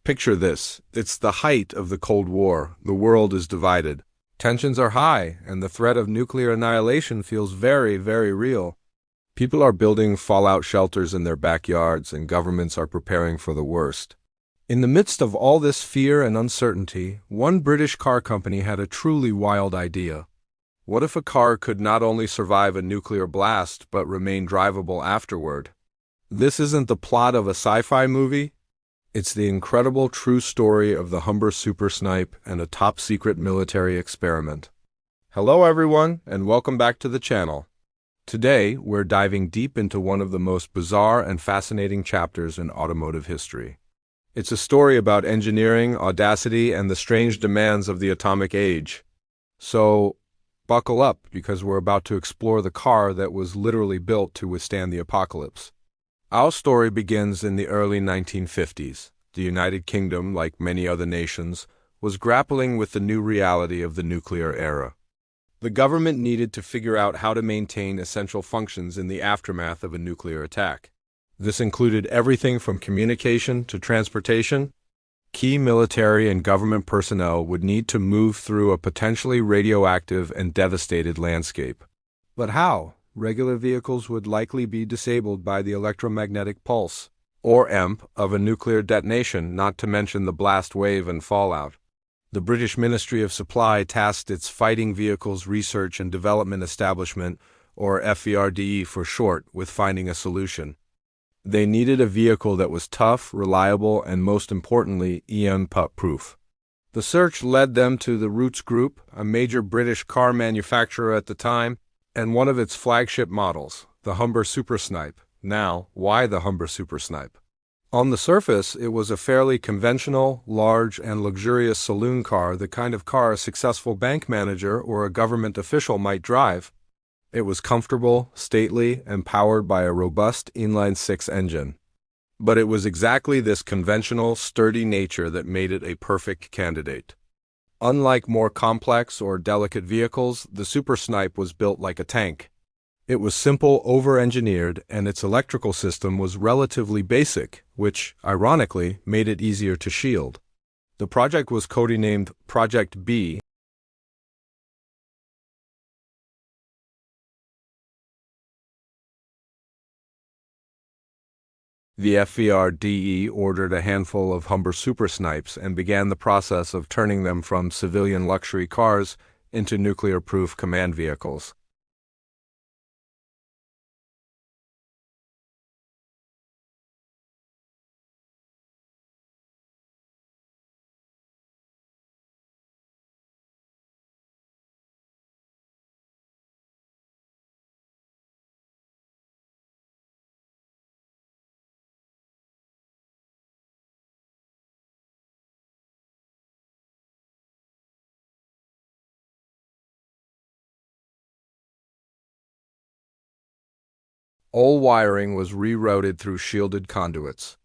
Picture this. It's the height of the Cold War. The world is divided. Tensions are high, and the threat of nuclear annihilation feels very, very real. People are building fallout shelters in their backyards, and governments are preparing for the worst. In the midst of all this fear and uncertainty, one British car company had a truly wild idea. What if a car could not only survive a nuclear blast, but remain drivable afterward? This isn't the plot of a sci-fi movie. It's the incredible true story of the Humber Super Snipe and a top-secret military experiment. Hello everyone, and welcome back to the channel. Today, we're diving deep into one of the most bizarre and fascinating chapters in automotive history. It's a story about engineering, audacity, and the strange demands of the atomic age. So, buckle up, because we're about to explore the car that was literally built to withstand the apocalypse. Our story begins in the early 1950s. The United Kingdom, like many other nations, was grappling with the new reality of the nuclear era. The government needed to figure out how to maintain essential functions in the aftermath of a nuclear attack. This included everything from communication to transportation. Key military and government personnel would need to move through a potentially radioactive and devastated landscape. But how? Regular vehicles would likely be disabled by the electromagnetic pulse, or EMP, of a nuclear detonation, not to mention the blast wave and fallout. The British Ministry of Supply tasked its Fighting Vehicles Research and Development Establishment, or FVRDE for short, with finding a solution. They needed a vehicle that was tough, reliable, and most importantly, EMP-proof. The search led them to the Roots Group, a major British car manufacturer at the time, and one of its flagship models, the Humber Super Snipe. Now, why the Humber Super Snipe? On the surface, it was a fairly conventional, large, and luxurious saloon car, the kind of car a successful bank manager or a government official might drive. It was comfortable, stately, and powered by a robust inline-six engine. But it was exactly this conventional, sturdy nature that made it a perfect candidate. Unlike more complex or delicate vehicles, the Super Snipe was built like a tank. It was simple, over-engineered, and its electrical system was relatively basic, which, ironically, made it easier to shield. The project was codenamed Project B. The FVRDE ordered a handful of Humber Super Snipes and began the process of turning them from civilian luxury cars into nuclear-proof command vehicles. All wiring was rerouted through shielded conduits.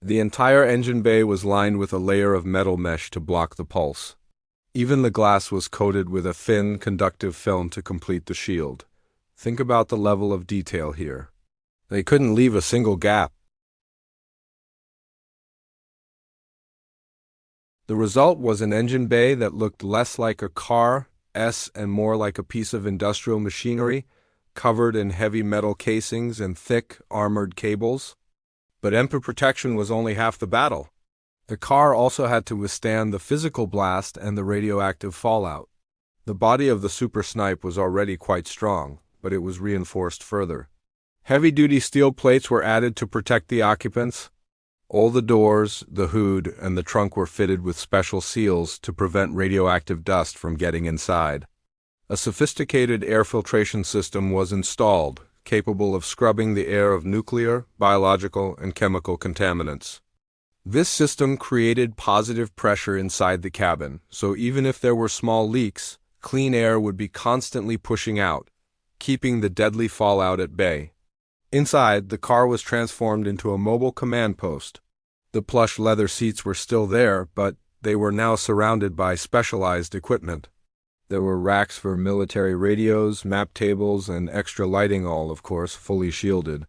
The entire engine bay was lined with a layer of metal mesh to block the pulse. Even the glass was coated with a thin, conductive film to complete the shield. Think about the level of detail here. They couldn't leave a single gap. The result was an engine bay that looked less like a car and more like a piece of industrial machinery, covered in heavy metal casings and thick, armored cables. But EMP protection was only half the battle. The car also had to withstand the physical blast and the radioactive fallout. The body of the Super Snipe was already quite strong, but it was reinforced further. Heavy-duty steel plates were added to protect the occupants. All the doors, the hood, and the trunk were fitted with special seals to prevent radioactive dust from getting inside. A sophisticated air filtration system was installed, capable of scrubbing the air of nuclear, biological, and chemical contaminants. This system created positive pressure inside the cabin, so even if there were small leaks, clean air would be constantly pushing out, keeping the deadly fallout at bay. Inside, the car was transformed into a mobile command post. The plush leather seats were still there, but they were now surrounded by specialized equipment. There were racks for military radios, map tables, and extra lighting, all, of course, fully shielded.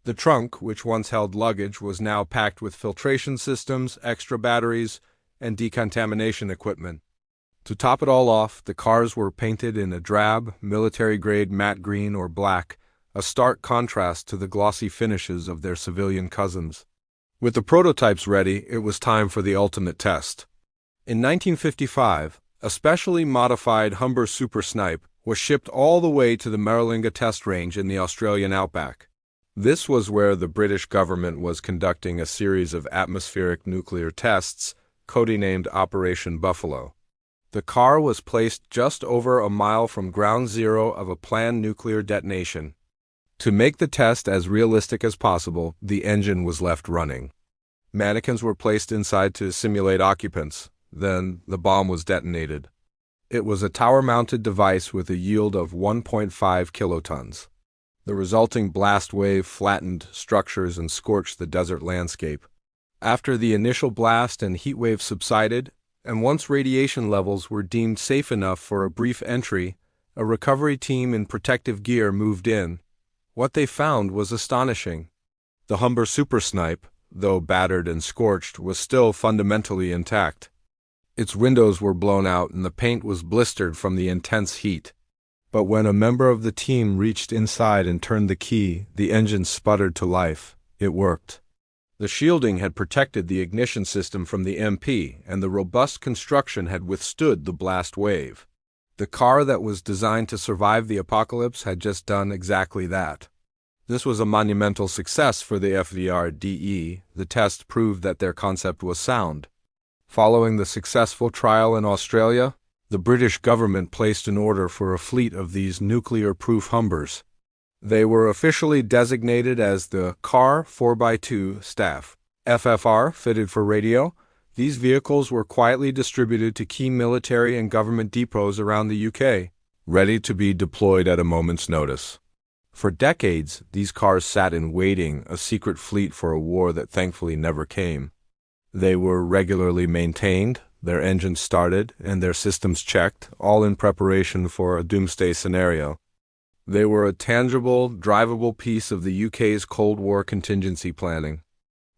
The trunk, which once held luggage, was now packed with filtration systems, extra batteries, and decontamination equipment. To top it all off, the cars were painted in a drab, military-grade matte green or black, a stark contrast to the glossy finishes of their civilian cousins. With the prototypes ready, it was time for the ultimate test. In 1955, a specially modified Humber Super Snipe was shipped all the way to the Maralinga test range in the Australian outback. This was where the British government was conducting a series of atmospheric nuclear tests, codenamed Operation Buffalo. The car was placed just over a mile from ground zero of a planned nuclear detonation. To make the test as realistic as possible, the engine was left running. Mannequins were placed inside to simulate occupants. Then the bomb was detonated. It was a tower-mounted device with a yield of 1.5 kilotons. The resulting blast wave flattened structures and scorched the desert landscape. After the initial blast and heat wave subsided, and once radiation levels were deemed safe enough for a brief entry, a recovery team in protective gear moved in. What they found was astonishing. The Humber Super Snipe, though battered and scorched, was still fundamentally intact. Its windows were blown out and the paint was blistered from the intense heat. But when a member of the team reached inside and turned the key, the engine sputtered to life. It worked. The shielding had protected the ignition system from the EMP, and the robust construction had withstood the blast wave. The car that was designed to survive the apocalypse had just done exactly that. This was a monumental success for the FVRDE. The test proved that their concept was sound. Following the successful trial in Australia, the British government placed an order for a fleet of these nuclear-proof Humbers. They were officially designated as the Car 4x2 Staff, FFR, fitted for radio. These vehicles were quietly distributed to key military and government depots around the UK, ready to be deployed at a moment's notice. For decades, these cars sat in waiting, a secret fleet for a war that thankfully never came. They were regularly maintained, their engines started, and their systems checked, all in preparation for a doomsday scenario. They were a tangible, drivable piece of the UK's Cold War contingency planning.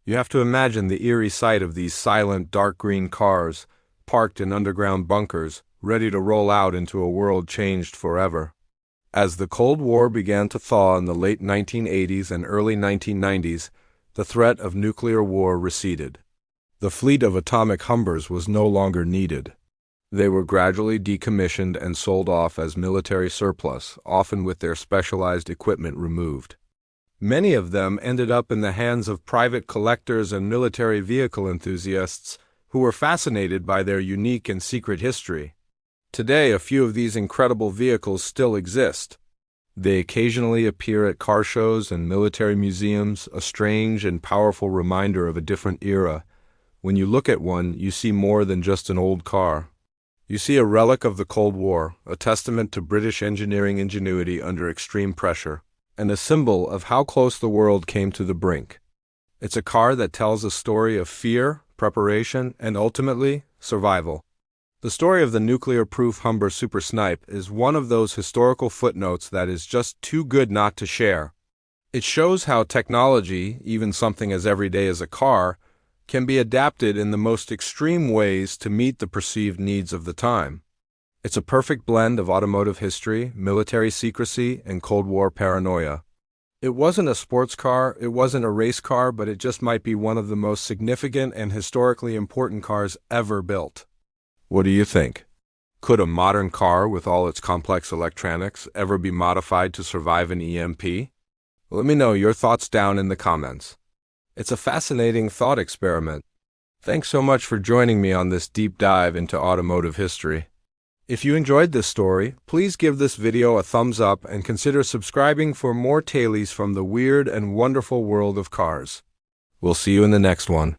You have to imagine the eerie sight of these silent, dark green cars, parked in underground bunkers, ready to roll out into a world changed forever. As the Cold War began to thaw in the late 1980s and early 1990s, the threat of nuclear war receded. The fleet of atomic Humbers was no longer needed. They were gradually decommissioned and sold off as military surplus, often with their specialized equipment removed. Many of them ended up in the hands of private collectors and military vehicle enthusiasts who were fascinated by their unique and secret history. Today, a few of these incredible vehicles still exist. They occasionally appear at car shows and military museums, a strange and powerful reminder of a different era. When you look at one, you see more than just an old car. You see a relic of the Cold War, a testament to British engineering ingenuity under extreme pressure, and a symbol of how close the world came to the brink. It's a car that tells a story of fear, preparation, and ultimately, survival. The story of the nuclear-proof Humber Super Snipe is one of those historical footnotes that is just too good not to share. It shows how technology, even something as everyday as a car, can be adapted in the most extreme ways to meet the perceived needs of the time. It's a perfect blend of automotive history, military secrecy, and Cold War paranoia. It wasn't a sports car, it wasn't a race car, but it just might be one of the most significant and historically important cars ever built. What do you think? Could a modern car with all its complex electronics ever be modified to survive an EMP? Let me know your thoughts down in the comments. It's a fascinating thought experiment. Thanks so much for joining me on this deep dive into automotive history. If you enjoyed this story, please give this video a thumbs up and consider subscribing for more tales from the weird and wonderful world of cars. We'll see you in the next one.